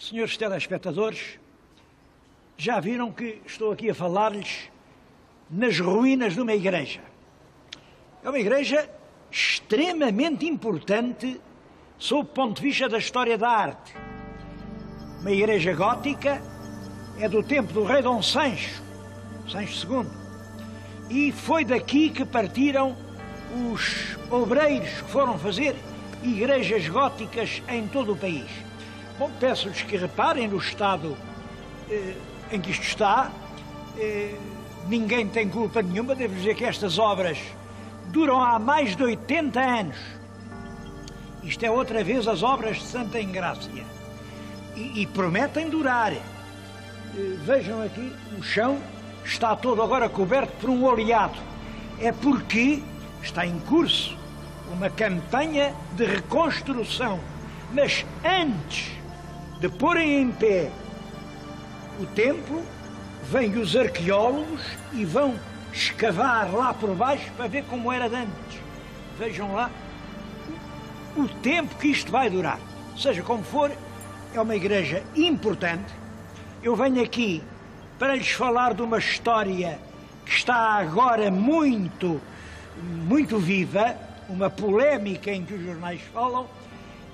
Senhores telespectadores, já viram que estou aqui a falar-lhes nas ruínas de uma igreja. É uma igreja extremamente importante sob o ponto de vista da história da arte. Uma igreja gótica, é do tempo do rei Dom Sancho II, e foi daqui que partiram os obreiros que foram fazer igrejas góticas em todo o país. Bom, peço-lhes que reparem no estado em que isto está. Ninguém tem culpa nenhuma, devo dizer que estas obras duram há mais de 80 anos. Isto é outra vez as obras de Santa Engrácia. E prometem durar. Vejam aqui, o chão está todo agora coberto por um oleado. É porque está em curso uma campanha de reconstrução. Mas antes de porem em pé o templo, vêm os arqueólogos e vão escavar lá por baixo para ver como era de antes. Vejam lá o tempo que isto vai durar. Seja como for, é uma igreja importante. Eu venho aqui para lhes falar de uma história que está agora muito viva, uma polémica em que os jornais falam,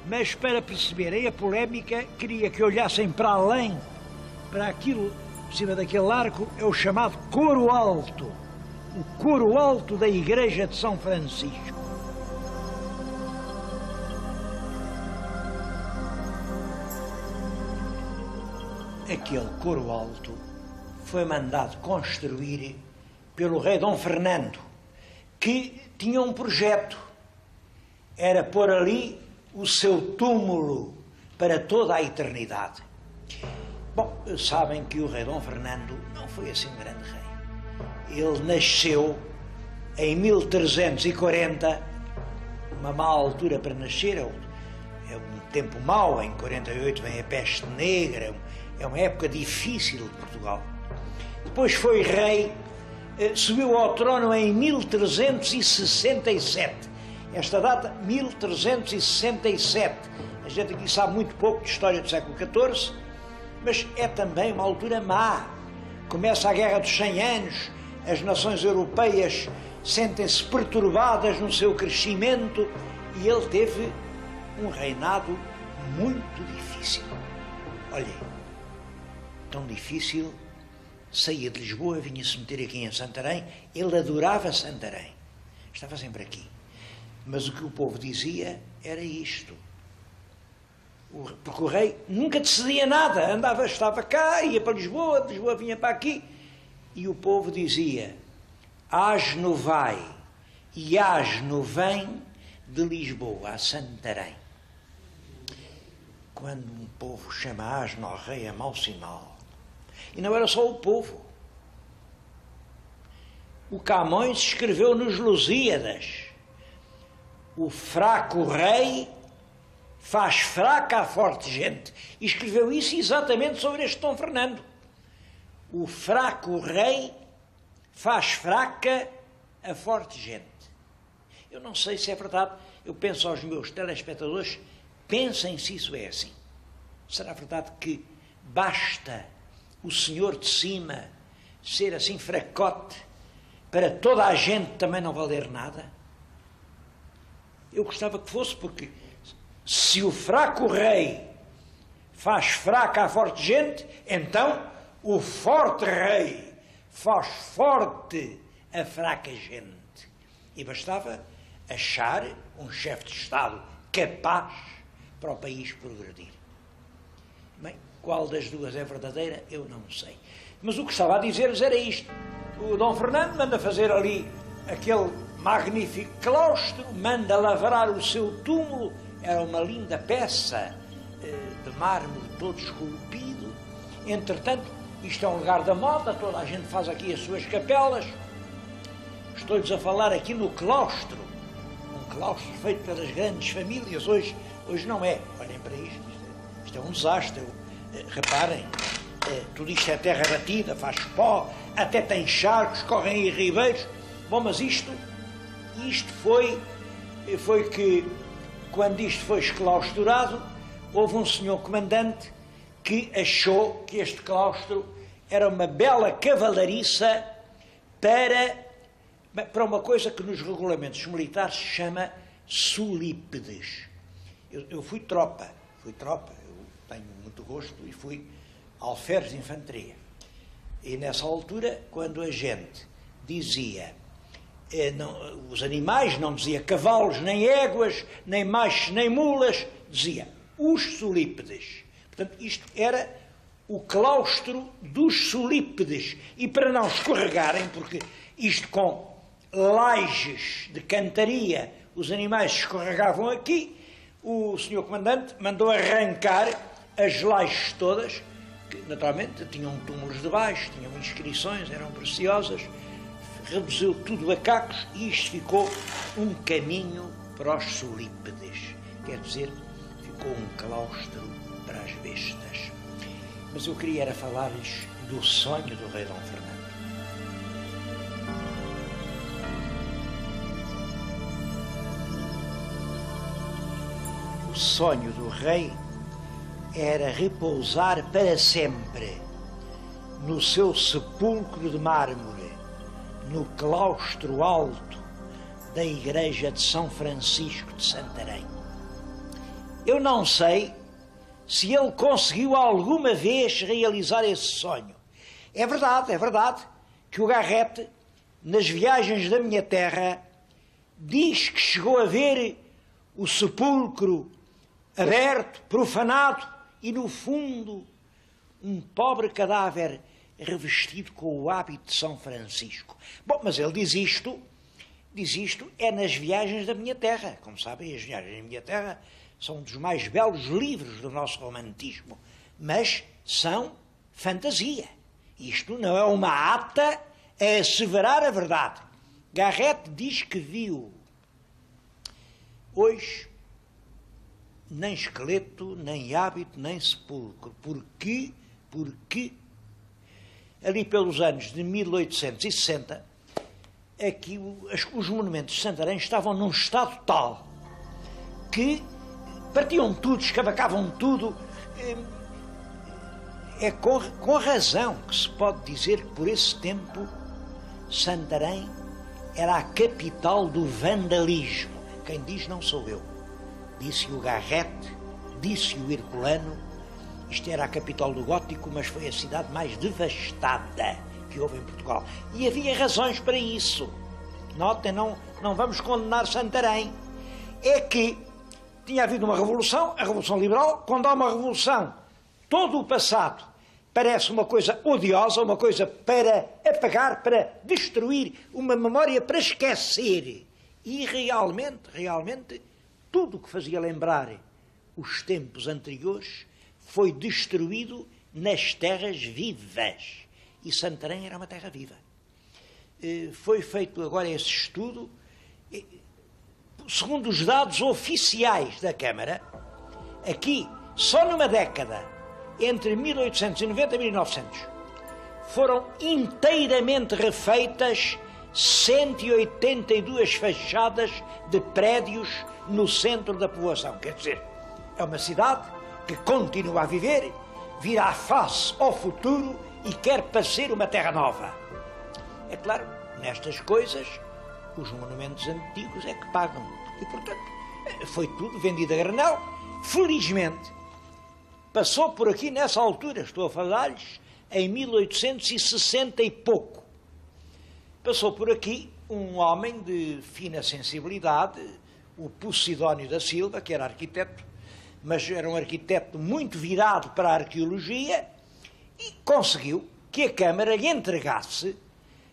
mas para perceberem a polémica, queria que olhassem para além, para aquilo, por cima daquele arco, é o chamado coro alto, o coro alto da igreja de São Francisco. Aquele coro alto foi mandado construir pelo rei Dom Fernando, que tinha um projeto, era pôr ali o seu túmulo para toda a eternidade. Bom, sabem que o rei Dom Fernando não foi assim um grande rei. Ele nasceu em 1340, uma má altura para nascer, é um tempo mau. Em 48 vem a peste negra, é uma época difícil de Portugal. Depois foi rei, subiu ao trono em 1367. Esta data, 1367. A gente aqui sabe muito pouco de história do século XIV, mas é também uma altura má. Começa a Guerra dos 100 Anos, as nações europeias sentem-se perturbadas no seu crescimento e ele teve um reinado muito difícil. Olhem, tão difícil, saía de Lisboa, vinha-se meter aqui em Santarém, ele adorava Santarém, estava sempre aqui. Mas o que o povo dizia era isto. Porque o rei nunca decidia nada, estava cá, ia para Lisboa, de Lisboa vinha para aqui. E o povo dizia: asno vai e asno vem de Lisboa a Santarém. Quando um povo chama asno ao rei é mau sinal. E não era só o povo. O Camões escreveu nos Lusíadas: o fraco rei faz fraca a forte gente. E escreveu isso exatamente sobre este Dom Fernando. O fraco rei faz fraca a forte gente. Eu não sei se é verdade. Eu penso aos meus telespectadores, pensem se isso é assim. Será verdade que basta o senhor de cima ser assim fracote para toda a gente também não valer nada? Eu gostava que fosse, porque se o fraco rei faz fraca a forte gente, então o forte rei faz forte a fraca gente. E bastava achar um chefe de Estado capaz para o país progredir. Bem, qual das duas é verdadeira, eu não sei. Mas o que estava a dizer-lhes era isto. O Dom Fernando manda fazer ali aquele magnífico claustro, manda lavrar o seu túmulo, era uma linda peça de mármore todo esculpido. Entretanto, isto é um lugar da moda, toda a gente faz aqui as suas capelas. Estou-lhes a falar aqui no claustro, um claustro feito pelas grandes famílias. Hoje não é. Olhem para isto é um desastre. Reparem, tudo isto é terra batida, faz pó, até tem charcos, correm aí ribeiros. Bom, mas isto foi que, quando isto foi exclausturado, houve um senhor comandante que achou que este claustro era uma bela cavalariça para uma coisa que nos regulamentos militares se chama solípedes. Eu fui tropa, eu tenho muito gosto e fui alferes de infantaria. E nessa altura, quando a gente dizia, os animais, não dizia cavalos, nem éguas, nem machos, nem mulas, dizia os solípedes. Portanto, isto era o claustro dos solípedes. E para não escorregarem, porque isto com lajes de cantaria, os animais escorregavam aqui, o senhor comandante mandou arrancar as lajes todas, que naturalmente tinham túmulos debaixo, tinham inscrições, eram preciosas, reduziu tudo a cacos e isto ficou um caminho para os solípedes. Quer dizer, ficou um claustro para as bestas. Mas eu queria era falar-lhes do sonho do rei Dom Fernando. O sonho do rei era repousar para sempre no seu sepulcro de mármore, no claustro alto da igreja de São Francisco de Santarém. Eu não sei se ele conseguiu alguma vez realizar esse sonho. É verdade que o Garrett, nas viagens da minha terra, diz que chegou a ver o sepulcro aberto, profanado, e no fundo um pobre cadáver revestido com o hábito de São Francisco. Bom, mas ele diz isto é nas viagens da minha terra. Como sabem, as viagens da minha terra são um dos mais belos livros do nosso romantismo, mas são fantasia. Isto não é uma ata a asseverar a verdade. Garrett diz que viu. Hoje, nem esqueleto, nem hábito, nem sepulcro. Porque ali pelos anos de 1860, aqui os monumentos de Santarém estavam num estado tal que partiam tudo, escavacavam tudo. É com razão que se pode dizer que por esse tempo Santarém era a capital do vandalismo. Quem diz não sou eu. Disse o Garrett, disse o Herculano. Isto era a capital do gótico, mas foi a cidade mais devastada que houve em Portugal. E havia razões para isso. Notem, não vamos condenar Santarém. É que tinha havido uma revolução, a Revolução Liberal. Quando há uma revolução, todo o passado parece uma coisa odiosa, uma coisa para apagar, para destruir, uma memória para esquecer. E realmente, tudo o que fazia lembrar os tempos anteriores foi destruído nas terras vivas. E Santarém era uma terra viva. Foi feito agora esse estudo. Segundo os dados oficiais da Câmara, aqui, só numa década, entre 1890 e 1900, foram inteiramente refeitas 182 fachadas de prédios no centro da povoação. Quer dizer, é uma cidade que continua a viver, vira a face ao futuro e quer parecer uma terra nova. É claro, nestas coisas, os monumentos antigos é que pagam. E, portanto, foi tudo vendido a granel. Felizmente, passou por aqui nessa altura, estou a falar-lhes, em 1860 e pouco. Passou por aqui um homem de fina sensibilidade, o Posidónio da Silva, que era arquiteto, mas era um arquiteto muito virado para a arqueologia, e conseguiu que a Câmara lhe entregasse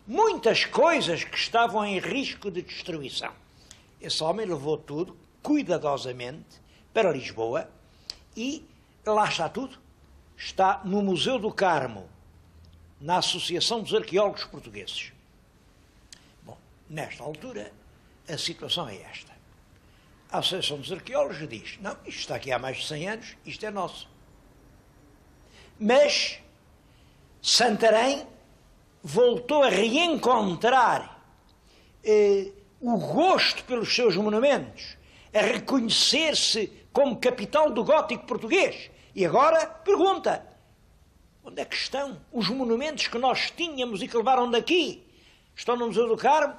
muitas coisas que estavam em risco de destruição. Esse homem levou tudo, cuidadosamente, para Lisboa, e lá está tudo. Está no Museu do Carmo, na Associação dos Arqueólogos Portugueses. Bom, nesta altura, a situação é esta. A Associação dos Arqueólogos diz, não, isto está aqui há mais de 100 anos, isto é nosso. Mas Santarém voltou a reencontrar o gosto pelos seus monumentos, a reconhecer-se como capital do gótico português. E agora, pergunta, onde é que estão os monumentos que nós tínhamos e que levaram daqui? Estão no Museu do Carmo?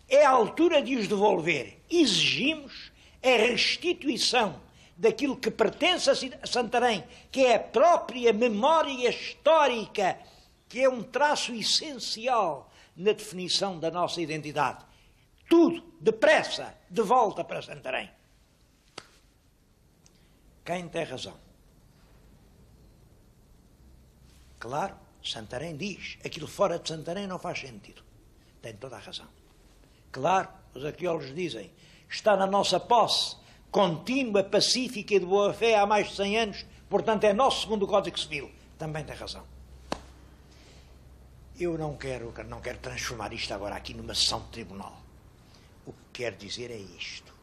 É a altura de os devolver. Exigimos a restituição daquilo que pertence a Santarém, que é a própria memória histórica, que é um traço essencial na definição da nossa identidade. Tudo, depressa, de volta para Santarém. Quem tem razão? Claro, Santarém diz, aquilo fora de Santarém não faz sentido. Tem toda a razão. Claro, os arqueólogos dizem, está na nossa posse, contínua, pacífica e de boa fé há mais de 100 anos, portanto é nosso segundo Código Civil. Também tem razão. Eu não quero transformar isto agora aqui numa sessão de tribunal. O que quero dizer é isto.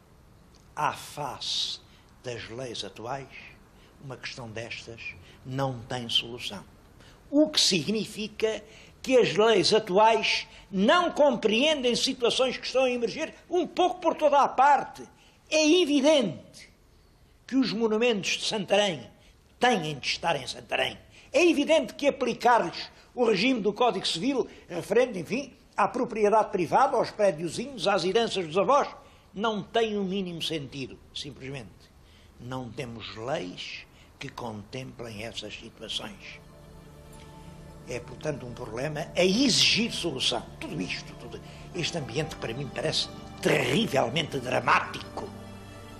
À face das leis atuais, uma questão destas não tem solução. O que significa que as leis atuais não compreendem situações que estão a emergir um pouco por toda a parte. É evidente que os monumentos de Santarém têm de estar em Santarém. É evidente que aplicar-lhes o regime do Código Civil, referente, enfim, à propriedade privada, aos prédiozinhos, às heranças dos avós, não tem o mínimo sentido. Simplesmente não temos leis que contemplem essas situações. É, portanto, um problema a exigir solução. Tudo isto, este ambiente que para mim parece terrivelmente dramático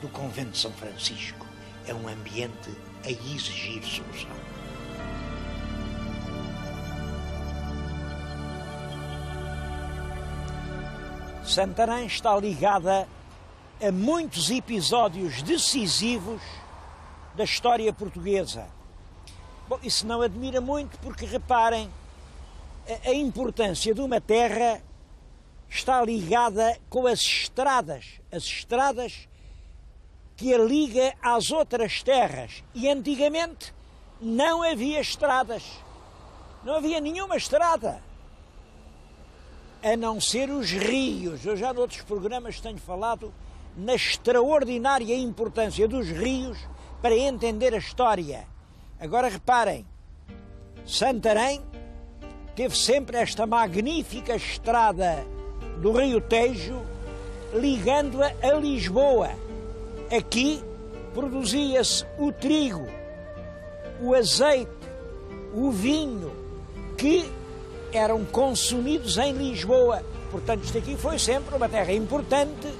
do Convento de São Francisco, é um ambiente a exigir solução. Santarém está ligada a muitos episódios decisivos da história portuguesa. Bom, isso não admira muito porque, reparem, a importância de uma terra está ligada com as estradas que a liga às outras terras. E antigamente não havia estradas, não havia nenhuma estrada, a não ser os rios. Eu já noutros programas tenho falado na extraordinária importância dos rios para entender a história. Agora reparem, Santarém teve sempre esta magnífica estrada do Rio Tejo ligando-a a Lisboa. Aqui produzia-se o trigo, o azeite, o vinho, que eram consumidos em Lisboa. Portanto, isto aqui foi sempre uma terra importante,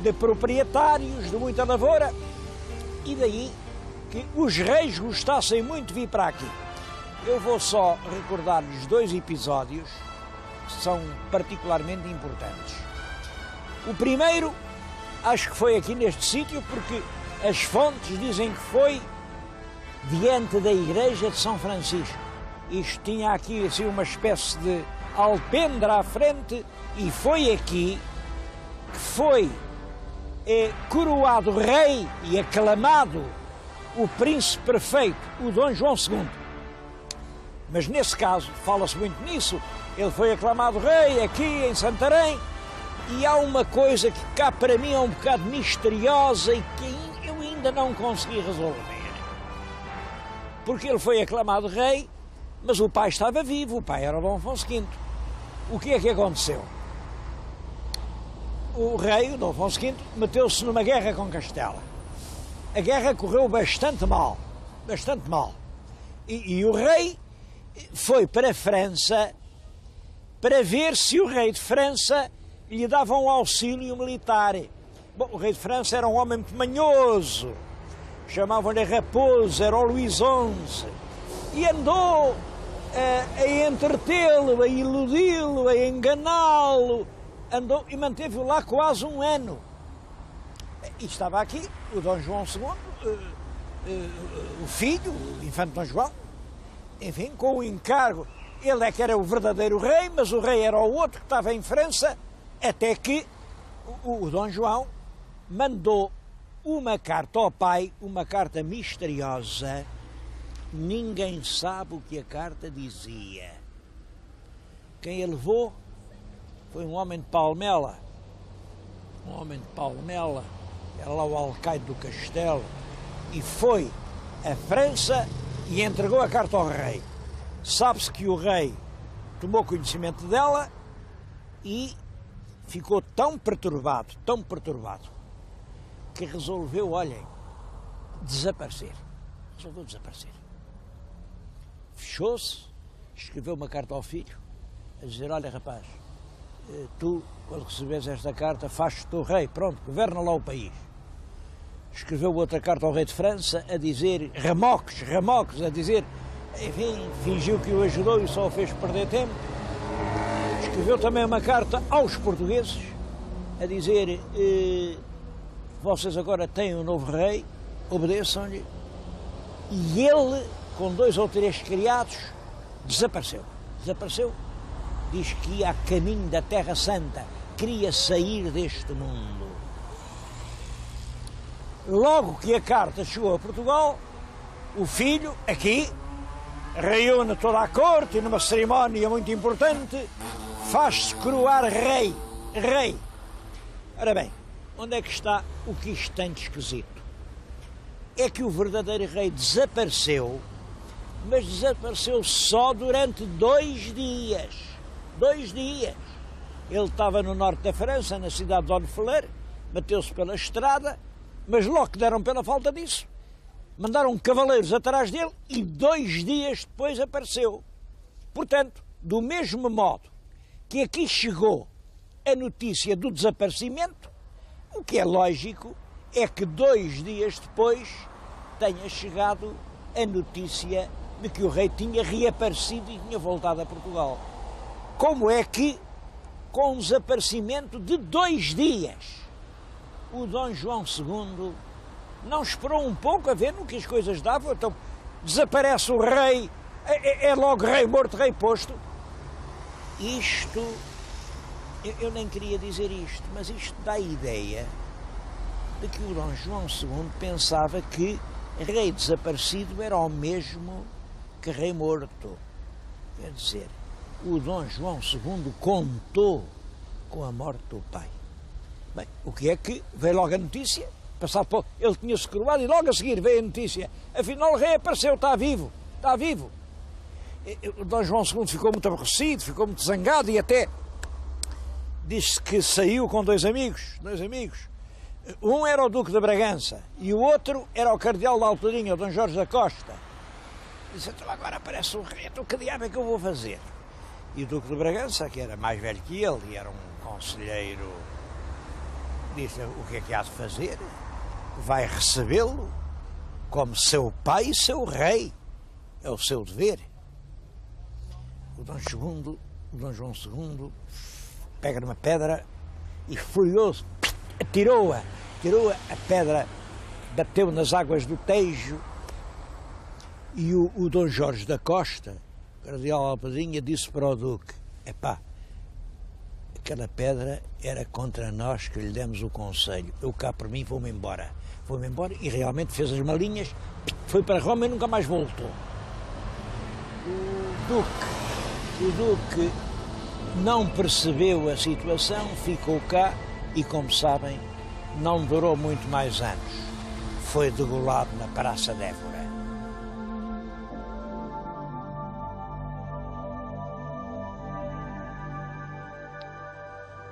de proprietários, de muita lavoura, e daí que os reis gostassem muito de vir para aqui. Eu vou só recordar-lhes 2 episódios que são particularmente importantes. O primeiro, acho que foi aqui neste sítio, porque as fontes dizem que foi diante da igreja de São Francisco. Isto tinha aqui assim uma espécie de alpendre à frente, e foi aqui que foi coroado rei e aclamado o príncipe perfeito, o Dom João II. Mas nesse caso, fala-se muito nisso, ele foi aclamado rei aqui em Santarém, e há uma coisa que cá para mim é um bocado misteriosa e que eu ainda não consegui resolver. Porque ele foi aclamado rei, mas o pai estava vivo, o pai era o Dom Afonso V. O que é que aconteceu? O rei, o Dom Afonso V, meteu-se numa guerra com Castela. A guerra correu bastante mal, bastante mal. E o rei foi para a França para ver se o rei de França lhe dava um auxílio militar. Bom, o rei de França era um homem muito manhoso, chamavam-lhe Raposo, era o Luís XI, e andou a entretê-lo, a iludi-lo, a enganá-lo, andou e manteve-o lá quase 1 ano. E estava aqui o Dom João II, o filho, o infante Dom João, enfim, com o encargo. Ele é que era o verdadeiro rei, mas o rei era o outro que estava em França, até que o Dom João mandou uma carta ao pai, uma carta misteriosa. Ninguém sabe o que a carta dizia. Quem a levou foi um homem de Palmela. Um homem de Palmela, era lá o alcaide do castelo, e foi a França e entregou a carta ao rei. Sabe-se que o rei tomou conhecimento dela e ficou tão perturbado, que resolveu, olhem, desaparecer. Resolveu desaparecer. Fechou-se, escreveu uma carta ao filho, a dizer, olha rapaz, tu, quando receberes esta carta, faz-te teu rei, pronto, governa lá o país. Escreveu outra carta ao rei de França, a dizer, remoques, a dizer, enfim, fingiu que o ajudou e só o fez perder tempo. Escreveu também uma carta aos portugueses, a dizer, vocês agora têm um novo rei, obedeçam-lhe. E ele, com 2 ou 3 criados, desapareceu. Diz que ia a caminho da Terra Santa, queria sair deste mundo. Logo que a carta chegou a Portugal, o filho, aqui, reúne toda a corte e numa cerimónia muito importante, faz-se coroar rei. Ora bem, onde é que está o que isto tem de esquisito? É que o verdadeiro rei desapareceu, mas desapareceu só durante 2 dias. 2 dias. Ele estava no norte da França, na cidade de Honfleur, bateu-se pela estrada, mas logo que deram pela falta disso, mandaram cavaleiros atrás dele e 2 dias depois apareceu. Portanto, do mesmo modo que aqui chegou a notícia do desaparecimento, o que é lógico é que 2 dias depois tenha chegado a notícia de que o rei tinha reaparecido e tinha voltado a Portugal. Como é que, com o desaparecimento de 2 dias, o Dom João II não esperou um pouco a ver no que as coisas davam? Então, desaparece o rei, é logo rei morto, rei posto. Isto, eu nem queria dizer isto, mas isto dá a ideia de que o Dom João II pensava que rei desaparecido era o mesmo que rei morto. Quer dizer, o Dom João II contou com a morte do pai. Bem, o que é que veio logo a notícia? Passado pouco, ele tinha-se coroado e logo a seguir veio a notícia. Afinal, o rei apareceu, está vivo. O Dom João II ficou muito aborrecido, ficou muito zangado e até disse que saiu com 2 amigos. Um era o Duque de Bragança e o outro era o cardeal da Altorinha, o Dom Jorge da Costa. Disse, então agora aparece o rei, então que diabo é que eu vou fazer? E o Duque de Bragança, que era mais velho que ele e era um conselheiro, disse, o que é que há de fazer? Vai recebê-lo como seu pai e seu rei. É o seu dever. O Dom João II, pega numa pedra e, furioso, atirou-a. A pedra bateu nas águas do Tejo e o Dom Jorge da Costa, cardeal Alpadinha, disse para o Duque, aquela pedra era contra nós que lhe demos o conselho. Eu cá por mim vou-me embora. E realmente fez as malinhas, foi para Roma e nunca mais voltou. O Duque não percebeu a situação, ficou cá e, como sabem, não durou muito mais anos. Foi degolado na Praça de Évora.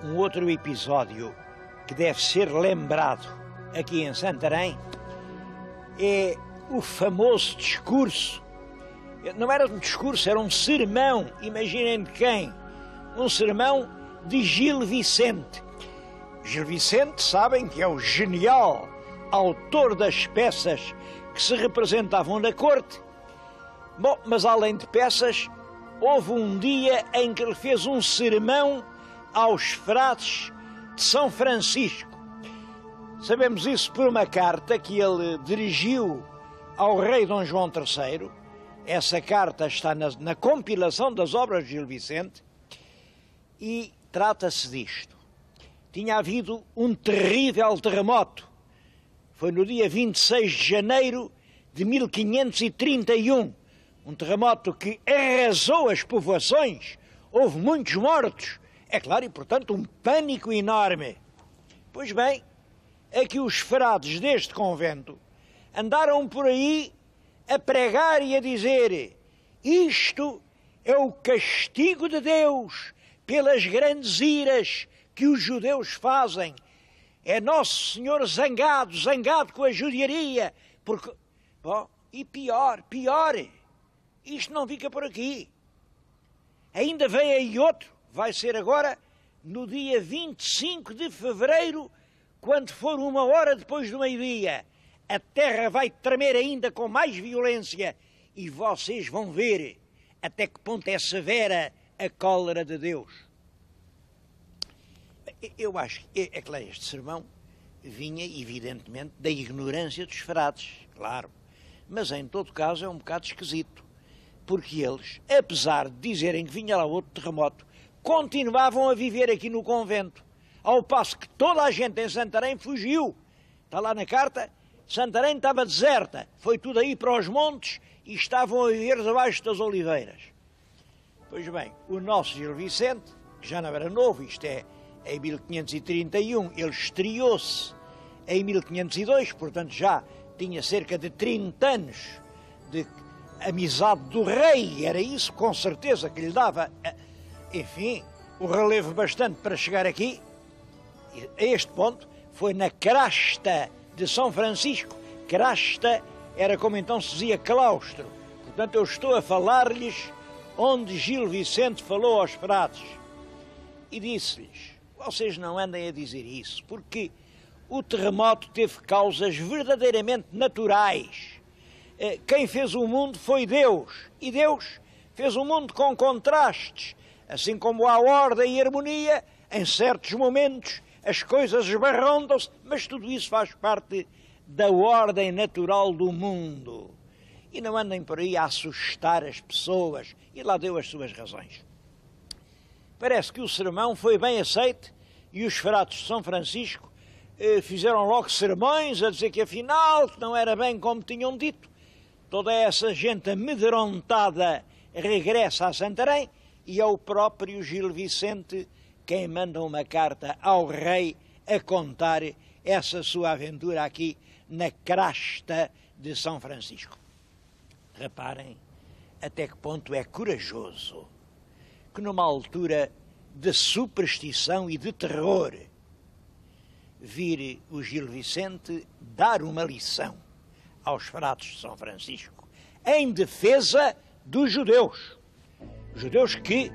Um outro episódio que deve ser lembrado aqui em Santarém é o famoso discurso. Não era um discurso, era um sermão, imaginem de quem? Um sermão de Gil Vicente. Gil Vicente, sabem que é o genial autor das peças que se representavam na corte. Bom, mas além de peças, houve um dia em que ele fez um sermão aos frades de São Francisco. Sabemos isso por uma carta que ele dirigiu ao rei Dom João III. Essa carta está na compilação das obras de Gil Vicente e trata-se disto. Tinha havido um terrível terremoto. Foi no dia 26 de janeiro de 1531. Um terremoto que arrasou as povoações. Houve muitos mortos. É claro, e portanto um pânico enorme. Pois bem, é que os frades deste convento andaram por aí a pregar e a dizer: isto é o castigo de Deus pelas grandes iras que os judeus fazem. É Nosso Senhor zangado, zangado com a judiaria. Porque... Bom, e pior, isto não fica por aqui. Ainda vem aí outro, vai ser agora no dia 25 de fevereiro, quando for 1 hora depois do meio-dia. A terra vai tremer ainda com mais violência e vocês vão ver até que ponto é severa a cólera de Deus. Eu acho que, é claro, este sermão vinha, evidentemente, da ignorância dos frades, claro. Mas, em todo caso, é um bocado esquisito. Porque eles, apesar de dizerem que vinha lá outro terremoto, continuavam a viver aqui no convento. Ao passo que toda a gente em Santarém fugiu. Está lá na carta, Santarém estava deserta. Foi tudo aí para os montes e estavam a viver debaixo das oliveiras. Pois bem, o nosso Gil Vicente, que já não era novo, isto é em 1531, ele estreou-se em 1502, portanto já tinha cerca de 30 anos de amizade do rei, era isso com certeza que lhe dava, enfim, o relevo bastante para chegar aqui. A este ponto foi na crasta de São Francisco. Crasta era como então se dizia claustro. Portanto, eu estou a falar-lhes onde Gil Vicente falou aos frades e disse-lhes: vocês não andem a dizer isso, porque o terremoto teve causas verdadeiramente naturais. Quem fez o mundo foi Deus, e Deus fez o mundo com contrastes. Assim como há ordem e harmonia, em certos momentos as coisas esbarrondam-se, mas tudo isso faz parte da ordem natural do mundo. E não andem por aí a assustar as pessoas, e lá deu as suas razões. Parece que o sermão foi bem aceito e os frades de São Francisco fizeram logo sermões a dizer que afinal que não era bem como tinham dito. Toda essa gente amedrontada regressa a Santarém e é o próprio Gil Vicente quem manda uma carta ao rei a contar essa sua aventura aqui na crasta de São Francisco. Reparem até que ponto é corajoso que numa altura de superstição e de terror vir o Gil Vicente dar uma lição aos frades de São Francisco em defesa dos judeus. Judeus que,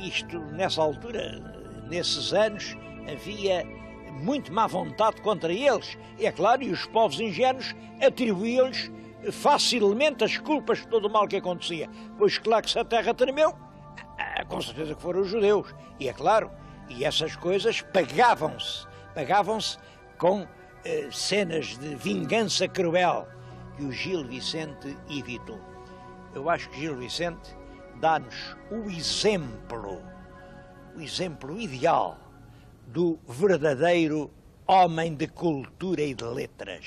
isto nessa altura, nesses anos, havia muito má vontade contra eles. É claro, e os povos ingênuos atribuíam-lhes facilmente as culpas de todo o mal que acontecia. Pois claro que se a terra tremeu, com certeza que foram os judeus. E é claro, e essas coisas pagavam-se com cenas de vingança cruel que o Gil Vicente evitou. Eu acho que Gil Vicente dá-nos o exemplo ideal do verdadeiro homem de cultura e de letras.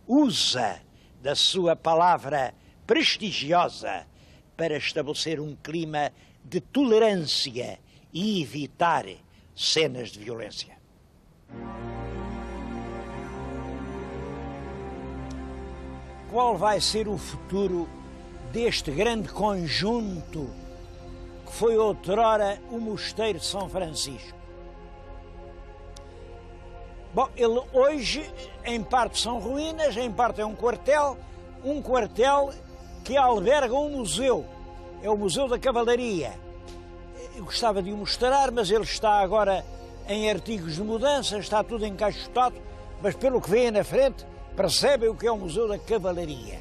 Usa da sua palavra prestigiosa para estabelecer um clima de tolerância e evitar cenas de violência. Qual vai ser o futuro deste grande conjunto que foi outrora o Mosteiro de São Francisco? Bom, ele hoje, em parte são ruínas, em parte é um quartel que alberga um museu. É o Museu da Cavalaria. Eu gostava de o mostrar, mas ele está agora em artigos de mudança, está tudo encaixotado, mas pelo que vem na frente, percebem o que é o Museu da Cavalaria.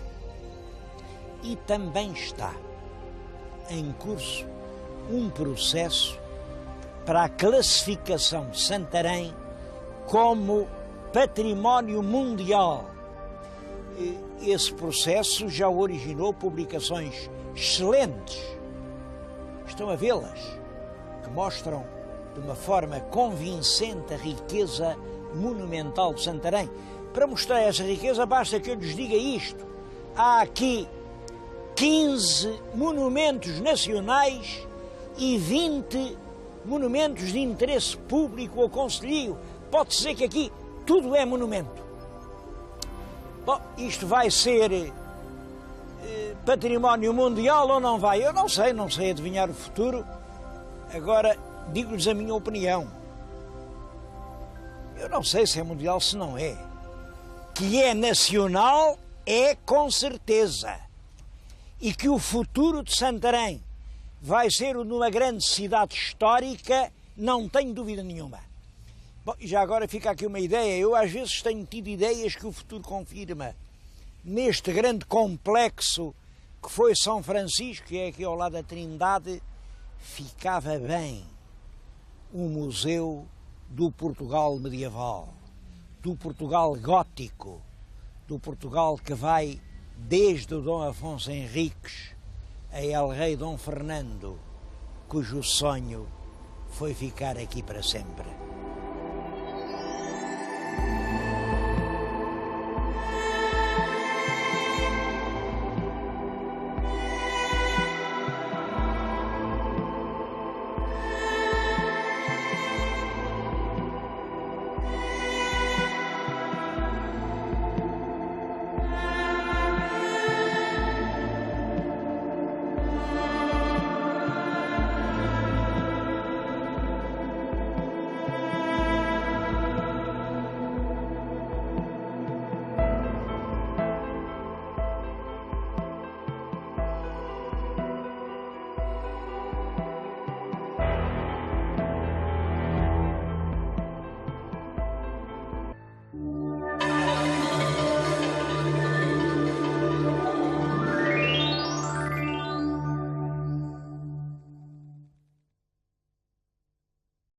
E também está em curso um processo para a classificação de Santarém como património mundial. Esse processo já originou publicações excelentes. Estão a vê-las, que mostram de uma forma convincente a riqueza monumental de Santarém. Para mostrar essa riqueza, basta que eu lhes diga isto. Há aqui 15 monumentos nacionais e 20 monumentos de interesse público ou concelhio. Pode-se dizer que aqui tudo é monumento. Bom, isto vai ser património mundial ou não vai? Eu não sei adivinhar o futuro. Agora, digo-lhes a minha opinião. Eu não sei se é mundial, se não é. Que é nacional, é com certeza. E que o futuro de Santarém vai ser numa grande cidade histórica, não tenho dúvida nenhuma. Bom, e já agora fica aqui uma ideia. Eu às vezes tenho tido ideias que o futuro confirma. Neste grande complexo que foi São Francisco, que é aqui ao lado da Trindade, ficava bem um museu do Portugal medieval, do Portugal gótico, do Portugal que vai desde o Dom Afonso Henriques a El Rei Dom Fernando, cujo sonho foi ficar aqui para sempre.